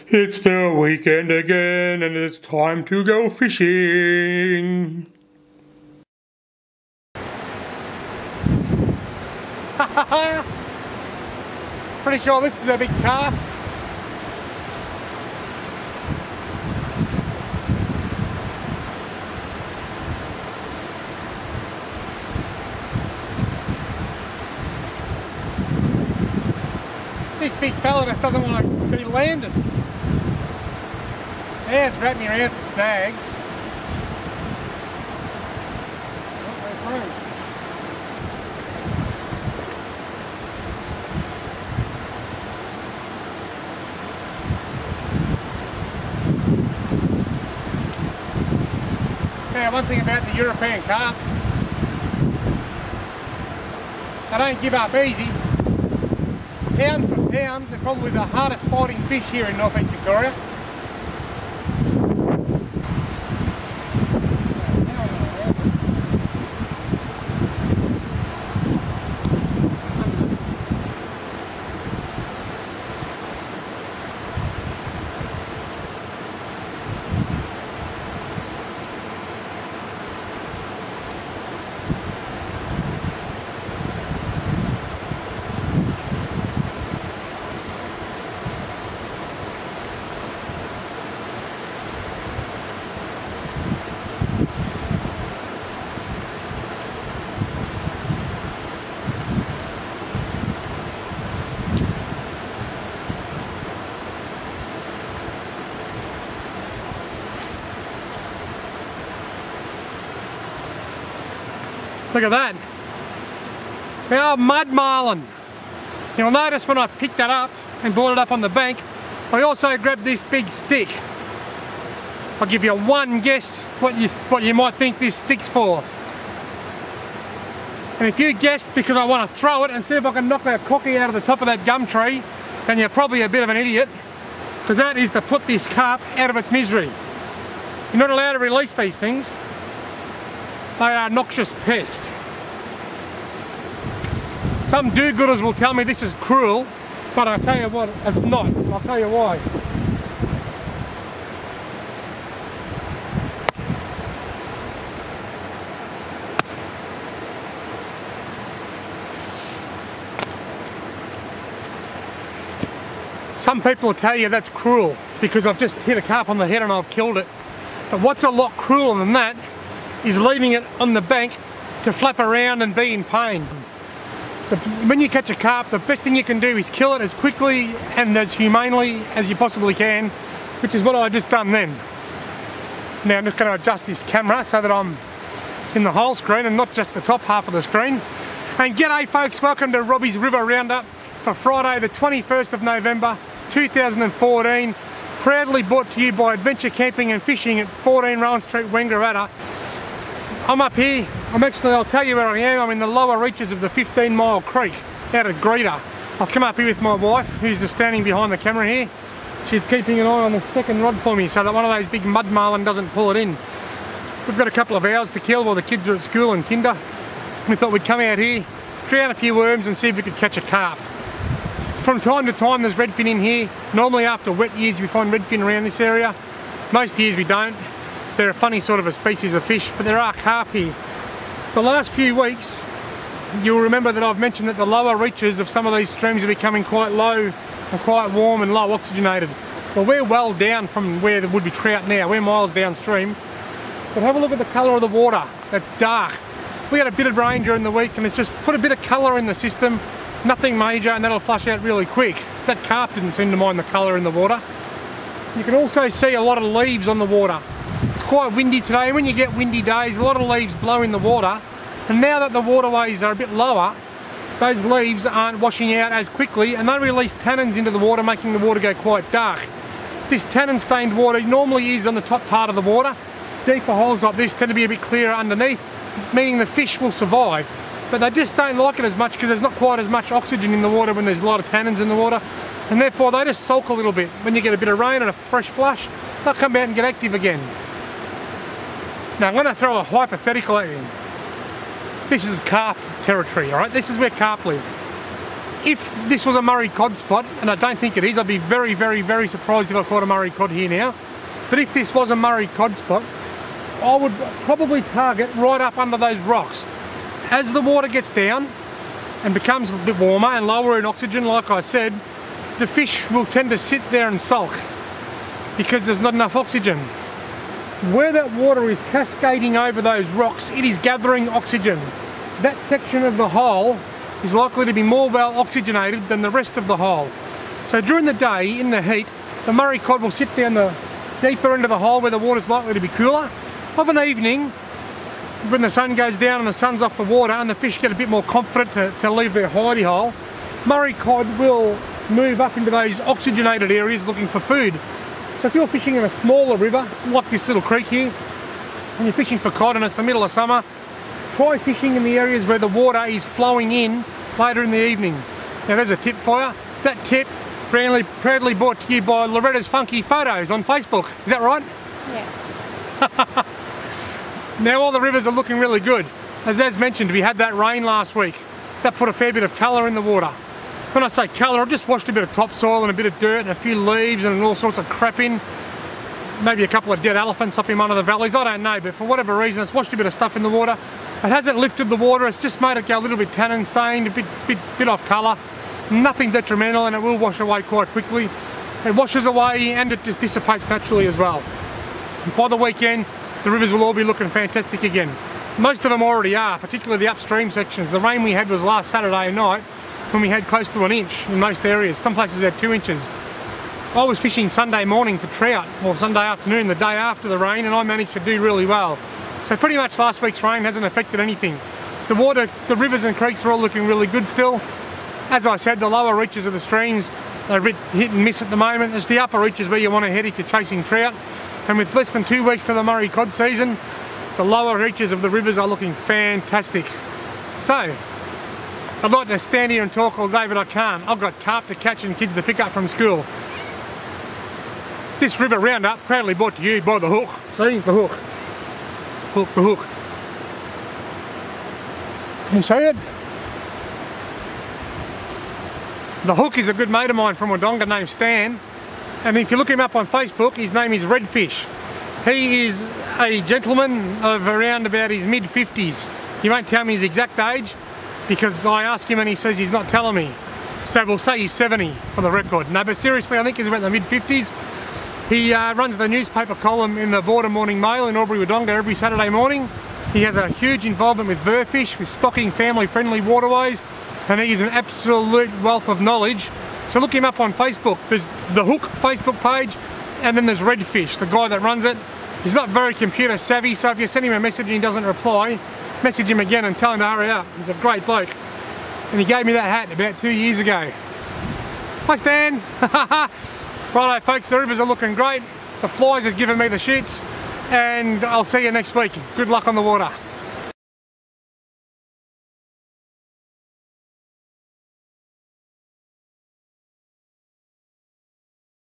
It's the weekend again and it's time to go fishing. Pretty sure this is a big carp. This big fella just doesn't want to be landed. Yeah, it's wrapped me around some snags. Yeah, one thing about the European carp, they don't give up easy. Pound for pound, they're probably the hardest fighting fish here in northeast Victoria. Look at that. Now mud marlin. You'll notice when I picked that up and brought it up on the bank, I also grabbed this big stick. I'll give you one guess what you might think this stick's for. And if you guessed because I want to throw it and see if I can knock that cocky out of the top of that gum tree, then you're probably a bit of an idiot, because that is to put this carp out of its misery. You're not allowed to release these things. They are a noxious pest. Some do-gooders will tell me this is cruel, but I'll tell you what, it's not. I'll tell you why. Some people will tell you that's cruel because I've just hit a carp on the head and I've killed it. But what's a lot crueler than that is leaving it on the bank to flap around and be in pain. When you catch a carp, the best thing you can do is kill it as quickly and as humanely as you possibly can, which is what I just done then. Now I'm just going to adjust this camera so that I'm in the whole screen and not just the top half of the screen. And g'day folks, welcome to Robbie's River Roundup for Friday the 21st of November 2014. Proudly brought to you by Adventure Camping and Fishing at 14 Rowan Street, Wangaratta. I'm up here, I'll tell you where I am. I'm in the lower reaches of the 15 Mile Creek out at Greta. I've come up here with my wife, who's just standing behind the camera here. She's keeping an eye on the second rod for me so that one of those big mud marlin doesn't pull it in. We've got a couple of hours to kill while the kids are at school and kinder. We thought we'd come out here, drown a few worms and see if we could catch a carp. From time to time there's redfin in here. Normally after wet years we find redfin around this area. Most years we don't. They're a funny sort of a species of fish, but there are carp here. The last few weeks, you'll remember that I've mentioned that the lower reaches of some of these streams are becoming quite low and quite warm and low oxygenated. Well, we're well down from where there would be trout now. We're miles downstream. But have a look at the colour of the water. It's dark. We had a bit of rain during the week and it's just put a bit of colour in the system. Nothing major, and that'll flush out really quick. That carp didn't seem to mind the colour in the water. You can also see a lot of leaves on the water. It's quite windy today, and when you get windy days, a lot of leaves blow in the water. And now that the waterways are a bit lower, those leaves aren't washing out as quickly, and they release tannins into the water, making the water go quite dark. This tannin stained water normally is on the top part of the water. Deeper holes like this tend to be a bit clearer underneath, meaning the fish will survive. But they just don't like it as much because there's not quite as much oxygen in the water when there's a lot of tannins in the water, and therefore they just sulk a little bit. When you get a bit of rain and a fresh flush, they'll come out and get active again. Now I'm going to throw a hypothetical at you. This is carp territory, alright? This is where carp live. If this was a Murray cod spot, and I don't think it is, I'd be very, very, very surprised if I caught a Murray cod here now. But if this was a Murray cod spot, I would probably target right up under those rocks. As the water gets down and becomes a bit warmer and lower in oxygen, like I said, the fish will tend to sit there and sulk because there's not enough oxygen. Where that water is cascading over those rocks, it is gathering oxygen. That section of the hole is likely to be more well oxygenated than the rest of the hole. So during the day, in the heat, the Murray cod will sit down the deeper into the hole where the water's likely to be cooler. Of an evening, when the sun goes down and the sun's off the water and the fish get a bit more confident to leave their hidey hole, Murray cod will move up into those oxygenated areas looking for food. So if you're fishing in a smaller river, like this little creek here, and you're fishing for cod and it's the middle of summer, try fishing in the areas where the water is flowing in later in the evening. Now there's a tip for you. That tip proudly brought to you by Loretta's Funky Photos on Facebook. Is that right? Yeah. Now all the rivers are looking really good. As mentioned, we had that rain last week. That put a fair bit of colour in the water. When I say colour, I've just washed a bit of topsoil and a bit of dirt and a few leaves and all sorts of crap in. Maybe a couple of dead elephants up in one of the valleys, I don't know, but for whatever reason it's washed a bit of stuff in the water. It hasn't lifted the water, it's just made it go a little bit tannin stained, a bit off colour. Nothing detrimental, and it will wash away quite quickly. It washes away and it just dissipates naturally as well. By the weekend, the rivers will all be looking fantastic again. Most of them already are, particularly the upstream sections. The rain we had was last Saturday night when we had close to 1 inch in most areas. Some places had 2 inches. I was fishing Sunday morning for trout, or Sunday afternoon, the day after the rain, and I managed to do really well. So pretty much last week's rain hasn't affected anything. The rivers and creeks are all looking really good still. As I said, the lower reaches of the streams are a bit hit and miss at the moment. It's the upper reaches where you want to head if you're chasing trout. And with less than 2 weeks to the Murray cod season, the lower reaches of the rivers are looking fantastic. So, I'd like to stand here and talk all day, but I can't. I've got carp to catch and kids to pick up from school. This river roundup proudly brought to you by the hook. See, the hook. Hook, the hook. Can you see it? The hook is a good mate of mine from Wodonga named Stan, and if you look him up on Facebook, his name is Redfish. He is a gentleman of around about his mid-50s. He won't tell me his exact age because I ask him and he says he's not telling me. So we'll say he's 70 for the record. No, but seriously, I think he's about the mid-50s. He runs the newspaper column in the Border Morning Mail in Albury Wodonga every Saturday morning. He has a huge involvement with verfish, with stocking family-friendly waterways, and he is an absolute wealth of knowledge. So look him up on Facebook. There's the Hook Facebook page, and then there's Redfish, the guy that runs it. He's not very computer savvy, so if you send him a message and he doesn't reply, message him again and tell him to hurry up. He's a great bloke. And he gave me that hat about 2 years ago. Hi Stan! Righto folks, the rivers are looking great. The flies have given me the shits, and I'll see you next week. Good luck on the water.